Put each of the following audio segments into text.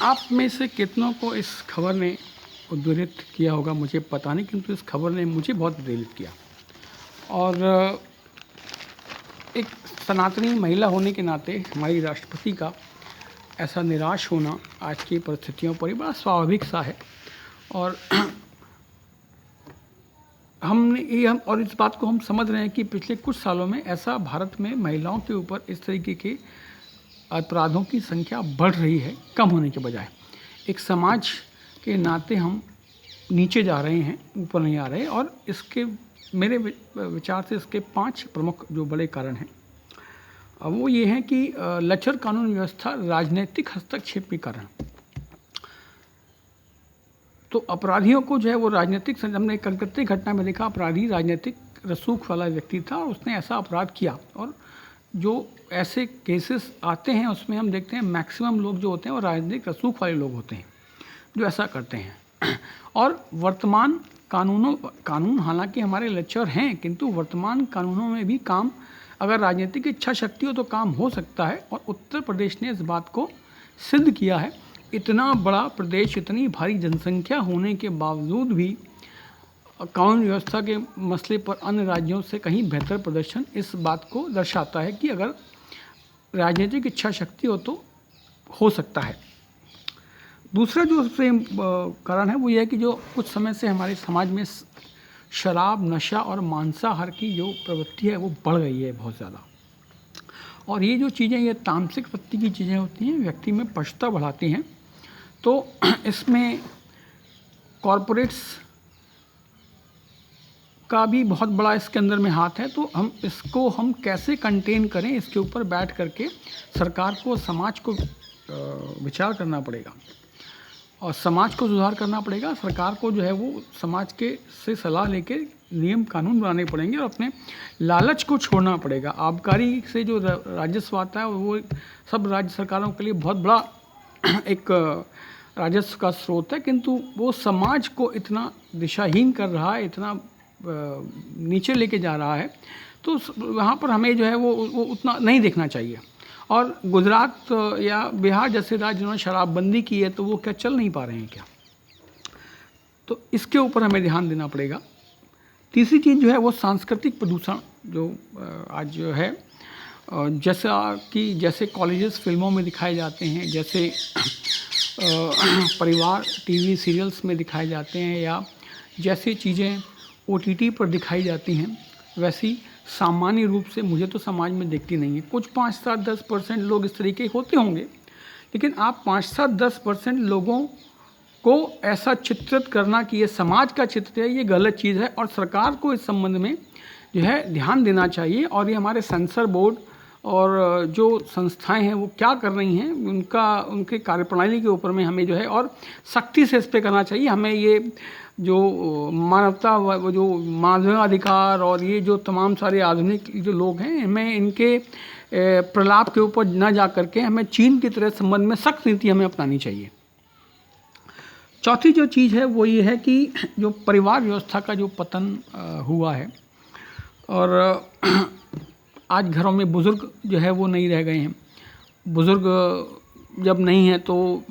आप में से कितनों को इस खबर ने उद्वेलित किया होगा मुझे पता नहीं, किंतु इस खबर ने मुझे बहुत उद्वेलित किया। और एक सनातनी महिला होने के नाते हमारी राष्ट्रपति का ऐसा निराश होना आज की परिस्थितियों पर ही बड़ा स्वाभाविक सा है। और हम और इस बात को हम समझ रहे हैं कि पिछले कुछ सालों में ऐसा भारत में महिलाओं के ऊपर इस तरीके के अपराधों की संख्या बढ़ रही है, कम होने के बजाय। एक समाज के नाते हम नीचे जा रहे हैं, ऊपर नहीं आ रहे। और इसके मेरे विचार से इसके 5 प्रमुख जो बड़े कारण हैं वो ये हैं कि लचर कानून व्यवस्था, राजनीतिक हस्तक्षेप के कारण। तो अपराधियों को जो है वो राजनीतिक, हमने कलकत्ते घटना में देखा, अपराधी राजनीतिक रसूख वाला व्यक्ति था और उसने ऐसा अपराध किया। और जो ऐसे केसेस आते हैं उसमें हम देखते हैं मैक्सिमम लोग जो होते हैं वो राजनीतिक रसूख वाले लोग होते हैं जो ऐसा करते हैं। और वर्तमान कानून हालांकि हमारे लचर हैं, किंतु वर्तमान कानूनों में भी काम, अगर राजनीतिक इच्छा शक्ति हो तो काम हो सकता है। और उत्तर प्रदेश ने इस बात को सिद्ध किया है। इतना बड़ा प्रदेश, इतनी भारी जनसंख्या होने के बावजूद भी कानून व्यवस्था के मसले पर अन्य राज्यों से कहीं बेहतर प्रदर्शन इस बात को दर्शाता है कि अगर राजनीतिक इच्छा शक्ति हो तो हो सकता है। दूसरा जो सबसे कारण है वो ये है कि जो कुछ समय से हमारे समाज में शराब, नशा और मांसाहार की जो प्रवृत्ति है वो बढ़ गई है बहुत ज़्यादा। और ये जो चीज़ें, ये तामसिक वृत्ति की चीज़ें होती हैं, व्यक्ति में पश्चाताप बढ़ाती हैं। तो इसमें कॉरपोरेट्स का भी बहुत बड़ा इसके अंदर में हाथ है। तो हम कैसे कंटेन करें, इसके ऊपर बैठ करके सरकार को, समाज को विचार करना पड़ेगा और समाज को सुधार करना पड़ेगा। सरकार को जो है वो समाज के से सलाह लेके नियम कानून बनाने पड़ेंगे और अपने लालच को छोड़ना पड़ेगा। आबकारी से जो राजस्व आता है वो सब राज्य सरकारों के लिए बहुत बड़ा एक राजस्व का स्रोत है, किंतु वो समाज को इतना दिशाहीन कर रहा है, इतना नीचे लेके जा रहा है। तो वहाँ पर हमें जो है वो उतना नहीं देखना चाहिए। और गुजरात या बिहार जैसे राज्य जिन्होंने शराबबंदी की है तो वो क्या चल नहीं पा रहे हैं क्या? तो इसके ऊपर हमें ध्यान देना पड़ेगा। तीसरी चीज़ जो है वो सांस्कृतिक प्रदूषण जो आज जो है, जैसे कॉलेजेस फिल्मों में दिखाए जाते हैं, जैसे परिवार टीवी सीरियल्स में दिखाए जाते हैं, या जैसी चीज़ें OTT पर दिखाई जाती हैं, वैसी सामान्य रूप से मुझे तो समाज में दिखती नहीं है। कुछ 5-7-10% लोग इस तरीके होते होंगे, लेकिन आप 5-7-10% लोगों को ऐसा चित्रित करना कि ये समाज का चित्र है, ये गलत चीज़ है। और सरकार को इस संबंध में जो है ध्यान देना चाहिए। और ये हमारे सेंसर बोर्ड और जो संस्थाएं हैं वो क्या कर रही हैं, उनके कार्यप्रणाली के ऊपर में हमें जो है और सख्ती से इस पर करना चाहिए। हमें ये जो मानवता, वो जो मानवाधिकार और ये जो तमाम सारे आधुनिक जो लोग हैं, हमें इनके प्रलाप के ऊपर न जा करके हमें चीन की तरह संबंध में सख्त नीति हमें अपनानी चाहिए। चौथी जो चीज़ है वो ये है कि जो परिवार व्यवस्था का जो पतन हुआ है, और आज घरों में बुज़ुर्ग जो है वो नहीं रह गए हैं। बुज़ुर्ग जब नहीं है तो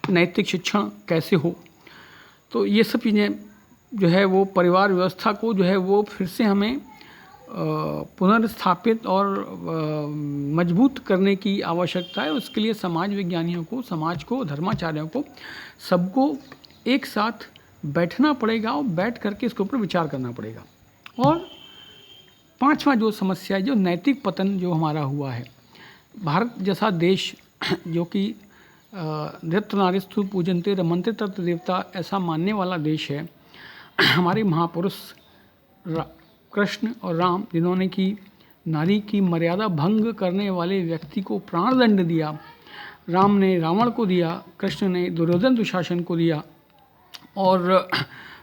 नैतिक शिक्षण कैसे हो? तो ये सब चीज़ें जो है वो परिवार व्यवस्था को जो है वो फिर से हमें पुनर्स्थापित और मजबूत करने की आवश्यकता है। उसके लिए समाज विज्ञानियों को, समाज को, धर्माचार्यों को, सबको एक साथ बैठना पड़ेगा और बैठ करके इसके ऊपर विचार करना पड़ेगा। और 5वां जो समस्या है, जो नैतिक पतन जो हमारा हुआ है, भारत जैसा देश जो कि नृत्य नारीस्तु पूजन्ते रमन्ते तत्र देवता ऐसा मानने वाला देश है। हमारे महापुरुष कृष्ण और राम, जिन्होंने कि नारी की मर्यादा भंग करने वाले व्यक्ति को प्राणदंड दिया, राम ने रावण को दिया, कृष्ण ने दुर्योधन दुशासन को दिया, और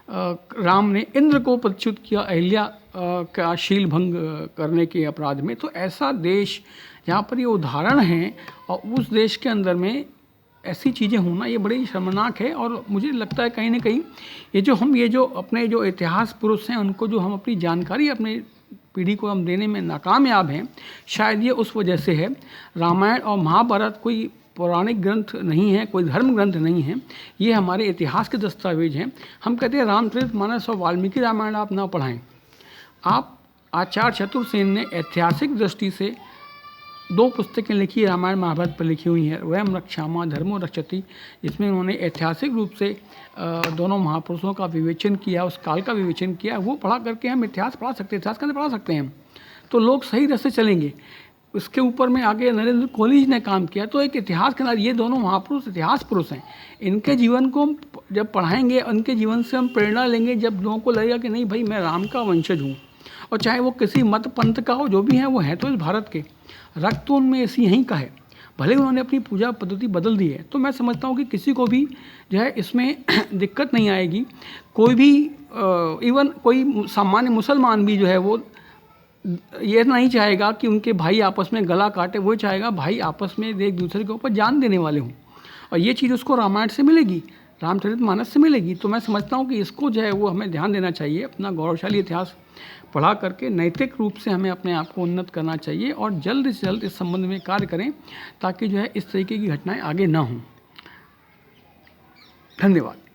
राम ने इंद्र को पदच्युत किया अहिल्या का शील भंग करने के अपराध में। तो ऐसा देश जहाँ पर ये उदाहरण हैं, और उस देश के अंदर में ऐसी चीज़ें होना ये बड़ी शर्मनाक है। और मुझे लगता है कहीं ना कहीं ये जो अपने जो इतिहास पुरुष हैं, उनको जो हम अपनी जानकारी अपने पीढ़ी को हम देने में नाकामयाब हैं, शायद ये उस वजह से है। रामायण और महाभारत कोई पौराणिक ग्रंथ नहीं है, कोई धर्म ग्रंथ नहीं है, ये हमारे इतिहास के दस्तावेज हैं। हम कहते हैं रामचरितमानस और वाल्मीकि रामायण आप ना पढ़ाएं। आप आचार्य चतुर्सेन ने ऐतिहासिक दृष्टि से 2 पुस्तकें लिखी, रामायण महाभारत पर लिखी हुई हैं, वयम रक्षामा धर्मो रक्षति, जिसमें उन्होंने ऐतिहासिक रूप से दोनों महापुरुषों का विवेचन किया, उस काल का विवेचन किया। वो पढ़ा करके हम इतिहास पढ़ा सकते हैं, इतिहास के अंदर पढ़ा सकते हैं, तो लोग सही रास्ते चलेंगे। उसके ऊपर में आगे नरेंद्र कोहली जी ने काम किया, तो एक इतिहास के अंदर ये दोनों महापुरुष इतिहास पुरुष हैं, इनके जीवन को जब पढ़ाएंगे, उनके जीवन से हम प्रेरणा लेंगे, जब लोगों को लगेगा कि नहीं भाई मैं राम का वंशज हूँ, और चाहे वो किसी मत पंथ का हो, जो भी है वो है तो इस भारत के, रक्त तो उनमें ऐसी यहीं का है, भले उन्होंने अपनी पूजा पद्धति बदल दी है। तो मैं समझता हूँ कि किसी को भी जो है इसमें दिक्कत नहीं आएगी। कोई भी इवन कोई सामान्य मुसलमान भी जो है वो ये नहीं चाहेगा कि उनके भाई आपस में गला काटे, वो चाहेगा भाई आपस में एक दूसरे के ऊपर जान देने वाले हों, और ये चीज़ उसको रामायण से मिलेगी, रामचरितमानस से मिलेगी। तो मैं समझता हूँ कि इसको जो है वो हमें ध्यान देना चाहिए, अपना गौरवशाली इतिहास पढ़ा करके नैतिक रूप से हमें अपने आप को उन्नत करना चाहिए, और जल्द से जल्द इस संबंध में कार्य करें ताकि जो है इस तरीके की घटनाएं आगे ना हों। धन्यवाद।